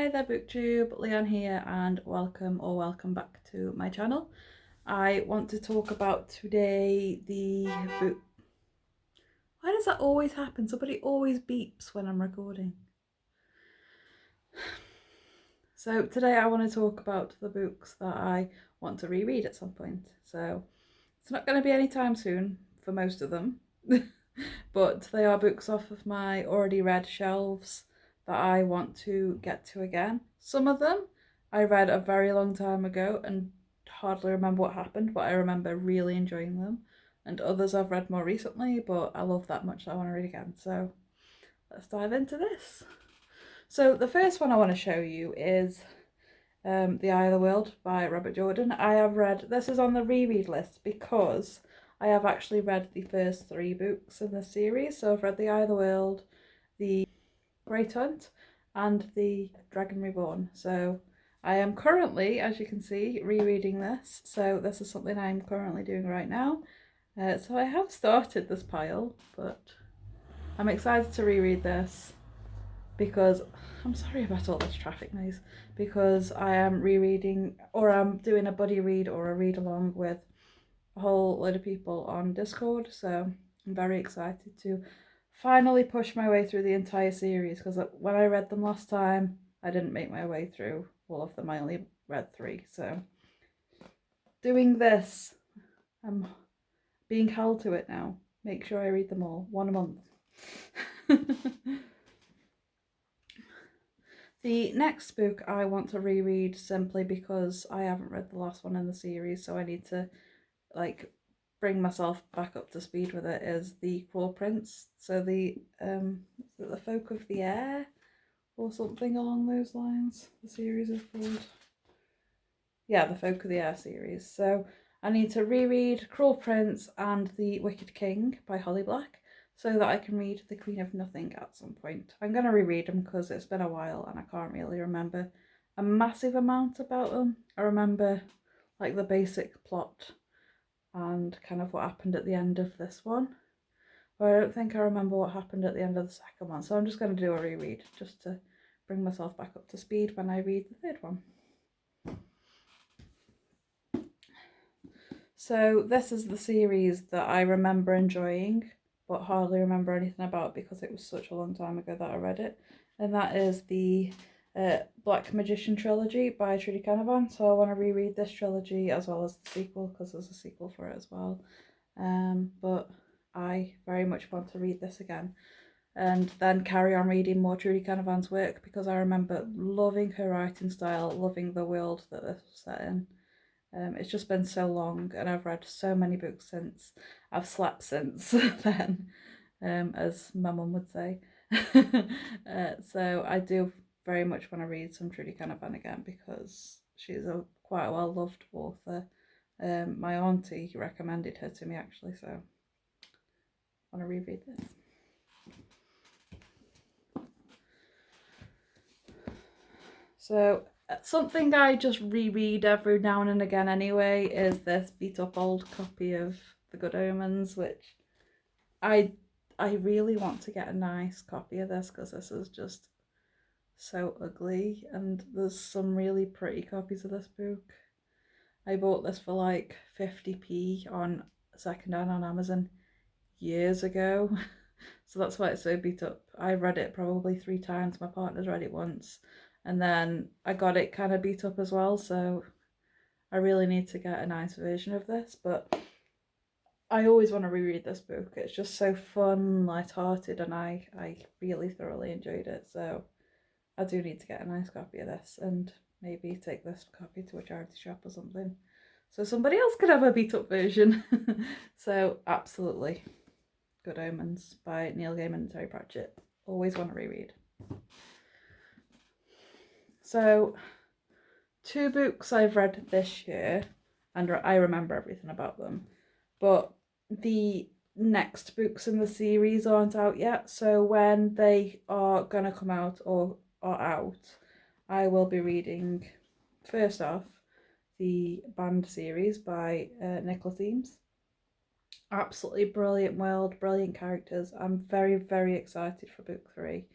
Hi there booktube, Leanne here and welcome back to my channel. I want to talk about today the book. Why does that always happen? Somebody always beeps when I'm recording. So today I want to talk about the books that I want to reread at some point. So it's not going to be anytime soon for most of them, but they are books off of my already read shelves that I want to get to again. Some of them I read a very long time ago and hardly remember what happened, but I remember really enjoying them. And others I've read more recently, but I love that much that I want to read again. So let's dive into this. So the first one I want to show you is The Eye of the World by Robert Jordan. I have read, this is on the reread list because I have actually read the first 3 books in the series. So I've read The Eye of the World, The Great Hunt, and The Dragon Reborn. So I am currently, as you can see, rereading this. So this is something I'm currently doing right now. So I have started this pile, but I'm excited to reread this because I'm sorry about all this traffic noise, because I am rereading, or I'm doing a buddy read or a read along with a whole load of people on Discord. So I'm very excited to finally push my way through the entire series, because when I read them last time I didn't make my way through all of them. I only read 3. So doing this, I'm being held to it now. Make sure I read them all, 1 a month. The next book I want to reread simply because I haven't read the last one in the series, so I need to bring myself back up to speed with it, is The Cruel Prince. So the Folk of the Air or something along those lines, the series is called. Yeah, the Folk of the Air series. So I need to reread Cruel Prince and The Wicked King by Holly Black, so that I can read The Queen of Nothing at some point. I'm going to reread them because it's been a while and I can't really remember a massive amount about them. I remember like the basic plot and kind of what happened at the end of this one, but I don't think I remember what happened at the end of the second one. So I'm just going to do a reread just to bring myself back up to speed when I read the third one. So this is the series that I remember enjoying, but hardly remember anything about because it was such a long time ago that I read it. And that is the Black Magician Trilogy by Trudy Canavan. So I want to reread this trilogy as well as the sequel, because there's a sequel for it as well. But I very much want to read this again and then carry on reading more Trudy Canavan's work, because I remember loving her writing style, loving the world that this was set in. It's just been so long and I've read so many books since. I've slept since then, as my mum would say. So I do very much want to read some Trudy Canavan again, because she's a quite a well-loved author. My auntie recommended her to me actually, so I want to reread this. So something I just reread every now and again anyway is this beat up old copy of The Good Omens, which I really want to get a nice copy of this, because this is just so ugly, and there's some really pretty copies of this book. I bought this for like 50p on secondhand on Amazon years ago. So that's why it's so beat up. I read it probably 3 times. My partner's read it once, and then I got it kind of beat up as well. So I really need to get a nice version of this. But I always want to reread this book. It's just so fun, light-hearted, and I really thoroughly enjoyed it. So I do need to get a nice copy of this and maybe take this copy to a charity shop or something, so somebody else could have a beat up version. So absolutely. Good Omens by Neil Gaiman and Terry Pratchett. Always want to reread. So 2 books I've read this year and I remember everything about them, but the next books in the series aren't out yet. So when they are going to come out or are out, I will be reading, first off, the Band series by Nicola Eames. Absolutely brilliant world, brilliant characters. I'm very, very excited for book 3.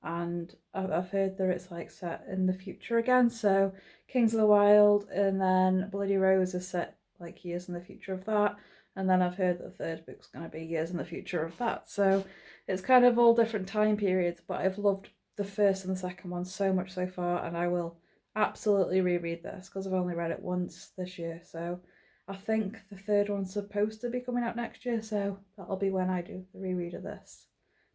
and I've heard that it's like set in the future again. So Kings of the Wild and then Bloody Rose is set like years in the future of that. And then I've heard that the third book's going to be years in the future of that. So it's kind of all different time periods, but I've loved the first and the second one so much so far, and I will absolutely reread this because I've only read it once this year. So I think the third one's supposed to be coming out next year, so that'll be when I do the reread of this,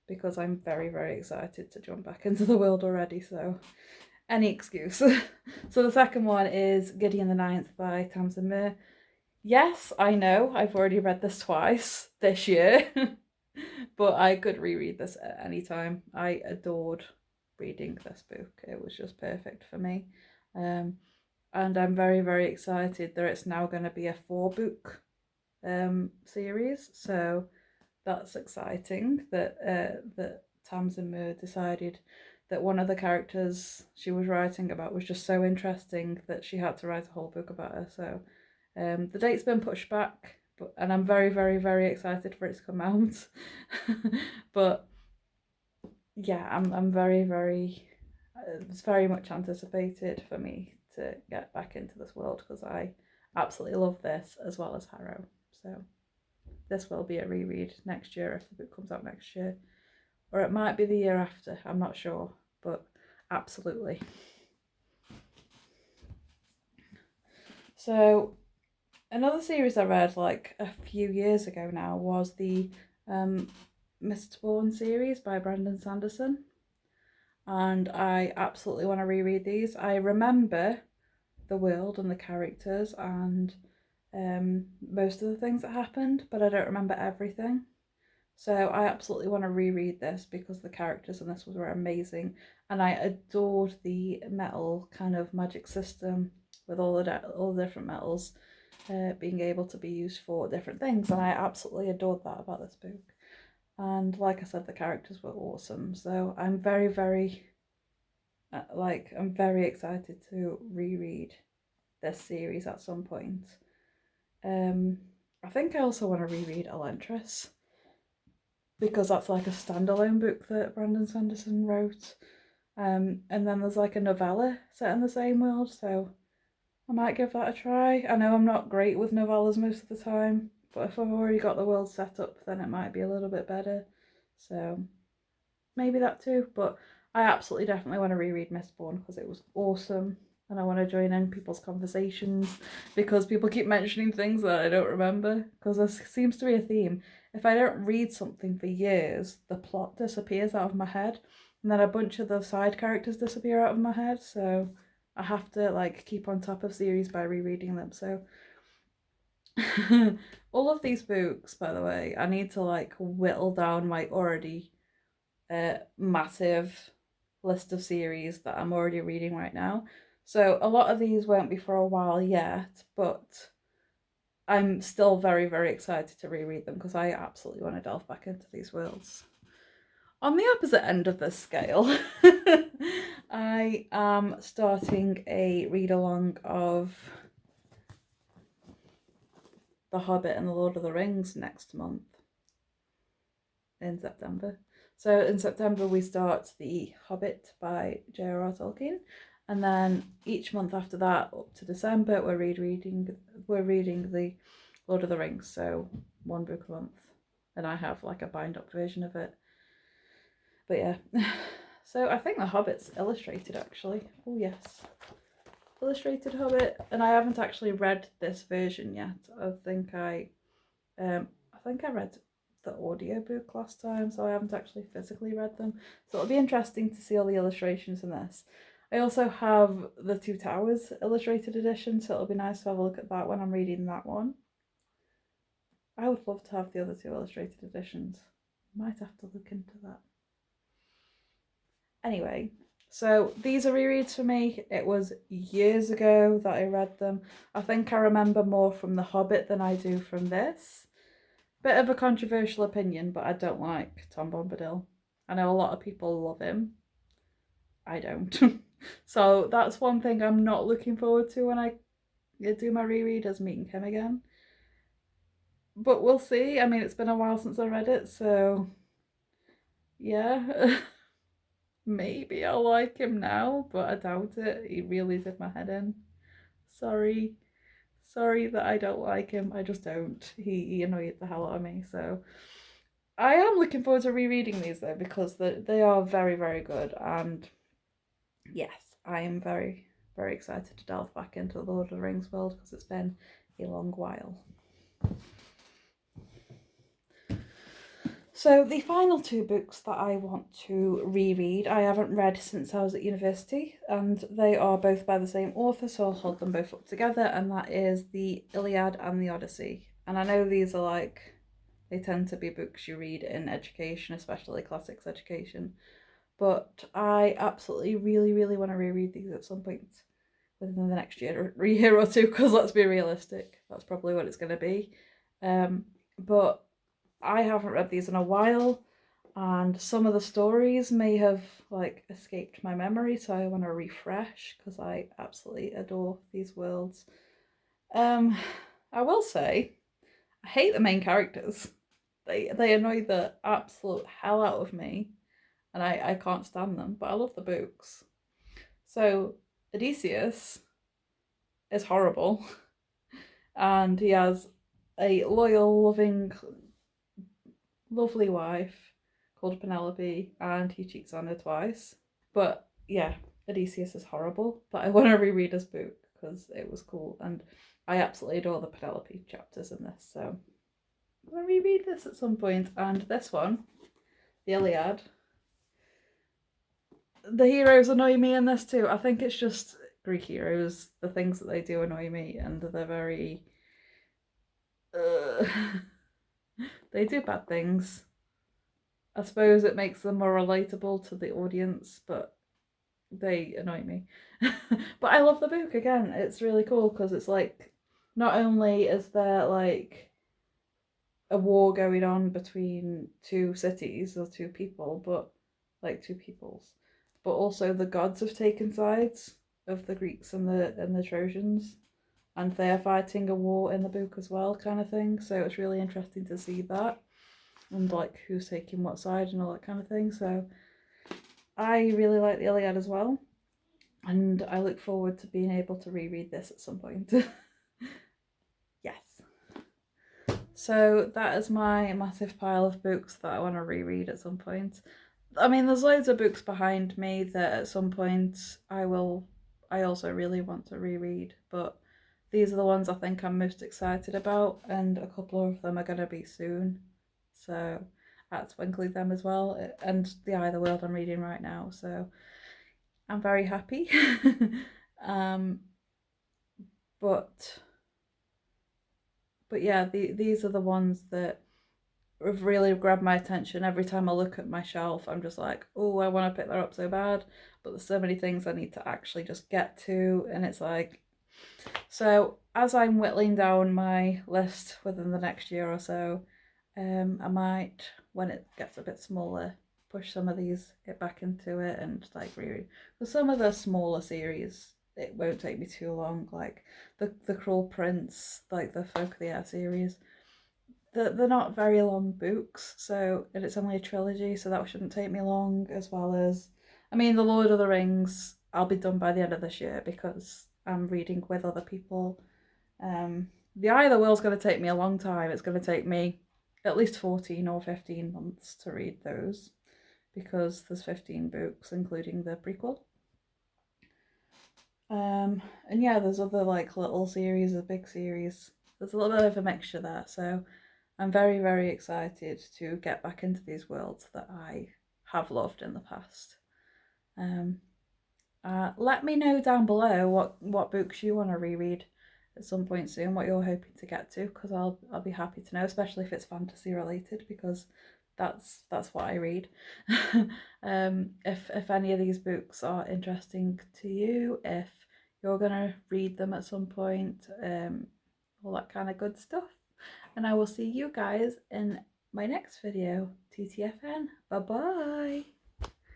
because I'm very, very excited to jump back into the world already, so any excuse. So the second one is Giddy and the Ninth by Tamsin Muir. Yes, I know, I've already read this twice this year, but I could reread this at any time. I adored reading this book. It was just perfect for me. And I'm very, very excited that it's now going to be a 4-book series. So that's exciting that Tamsin Muir decided that one of the characters she was writing about was just so interesting that she had to write a whole book about her. So the date's been pushed back, and I'm very, very, very excited for it to come out. But yeah, I'm very, very. It's very much anticipated for me to get back into this world because I absolutely love this as well as Harrow. So this will be a reread next year if the book comes out next year, or it might be the year after. I'm not sure, but absolutely. So another series I read like a few years ago now was the Mistborn series by Brandon Sanderson, and I absolutely want to reread these. I remember the world and the characters and most of the things that happened, but I don't remember everything. So I absolutely want to reread this because the characters in this were amazing, and I adored the metal kind of magic system with all the different metals being able to be used for different things, and I absolutely adored that about this book. And like I said, the characters were awesome. So I'm very, very I'm very excited to reread this series at some point. I think I also want to reread Elantris because that's like a standalone book that Brandon Sanderson wrote. And then there's like a novella set in the same world, so I might give that a try. I know I'm not great with novellas most of the time, but if I've already got the world set up, then it might be a little bit better. So maybe that too. But I absolutely definitely want to reread Mistborn because it was awesome, and I want to join in people's conversations because people keep mentioning things that I don't remember, because there seems to be a theme. If I don't read something for years, the plot disappears out of my head, and then a bunch of the side characters disappear out of my head, so I have to like keep on top of series by rereading them. So all of these books, by the way, I need to like whittle down my already massive list of series that I'm already reading right now. So a lot of these won't be for a while yet, but I'm still very, very excited to reread them because I absolutely want to delve back into these worlds. On the opposite end of this scale, I am starting a read along of The Hobbit and The Lord of the Rings next month in September. So in September we start The Hobbit by J.R.R. Tolkien, and then each month after that up to December we're reading The Lord of the Rings, so one book a month, and I have like a bind up version of it. But yeah, so I think The Hobbit's illustrated actually. Oh yes, illustrated Hobbit, and I haven't actually read this version yet. I think I read the audiobook last time, so I haven't actually physically read them. So it'll be interesting to see all the illustrations in this. I also have the Two Towers illustrated edition, so it'll be nice to have a look at that when I'm reading that one. I would love to have the other two illustrated editions. Might have to look into that. Anyway, so these are rereads for me. It was years ago that I read them. I think I remember more from The Hobbit than I do from this. Bit of a controversial opinion, but I don't like Tom Bombadil. I know a lot of people love him. I don't. So that's one thing I'm not looking forward to when I do my reread, is meeting him again. But we'll see. I mean, it's been a while since I read it, so yeah. maybe I'll like him now, but I doubt it. He really did my head in. Sorry. Sorry that I don't like him. I just don't. He annoyed the hell out of me. So I am looking forward to rereading these though, because they are very, very good. And yes, I am very, very excited to delve back into the Lord of the Rings world because it's been a long while. So the final two books that I want to reread, I haven't read since I was at university, and they are both by the same author, so I'll hold them both up together, and that is the Iliad and the Odyssey. And I know these are like, they tend to be books you read in education, especially classics education, but I absolutely really, really want to reread these at some point within the next year or two, because let's be realistic, that's probably what it's going to be. But I haven't read these in a while, and some of the stories may have like escaped my memory, so I want to refresh because I absolutely adore these worlds. I will say I hate the main characters. They annoy the absolute hell out of me, and I can't stand them, but I love the books. So Odysseus is horrible, and he has a loyal, loving, lovely wife called Penelope, and he cheats on her twice. But yeah, Odysseus is horrible, but I want to reread his book because it was cool, and I absolutely adore the Penelope chapters in this, so I'm going to reread this at some point. And this one, the Iliad, the heroes annoy me in this too. I think it's just Greek heroes, the things that they do annoy me, and they're very they do bad things. I suppose it makes them more relatable to the audience, but they annoy me. But I love the book again. It's really cool because it's like, not only is there like a war going on between two cities or two people, but like two peoples, but also the gods have taken sides of the Greeks and the Trojans, and they're fighting a war in the book as well, kind of thing. So it's really interesting to see that, and like who's taking what side and all that kind of thing. So I really like the Iliad as well, and I look forward to being able to reread this at some point. Yes. So that is my massive pile of books that I want to reread at some point. I mean, there's loads of books behind me that at some point I also really want to reread, but these are the ones I think I'm most excited about, and a couple of them are going to be soon. So I had to include them as well, and The Eye of the World I'm reading right now, so I'm very happy. um, but yeah, these are the ones that have really grabbed my attention. Every time I look at my shelf, I'm just like, oh, I want to pick that up so bad, but there's so many things I need to actually just get to, and it's like, so as I'm whittling down my list within the next year or so, I might, when it gets a bit smaller, push some of these, get back into it, and like reread. For some of the smaller series, it won't take me too long, like the Cruel Prince, like the Folk of the Air series. They're not very long books, so, and it's only a trilogy, so that shouldn't take me long. As well as, I mean, the Lord of the Rings, I'll be done by the end of this year because I'm reading with other people. The Eye of the World's going to take me a long time. It's going to take me at least 14 or 15 months to read those, because there's 15 books, including the prequel. And yeah, there's other like little series, a big series. There's a little bit of a mixture there, so I'm very, very excited to get back into these worlds that I have loved in the past. Let me know down below what books you want to reread at some point soon, what you're hoping to get to, because I'll be happy to know, especially if it's fantasy related, because that's what I read. If any of these books are interesting to you, if you're gonna read them at some point, all that kind of good stuff. And I will see you guys in my next video. TTFN. Bye bye.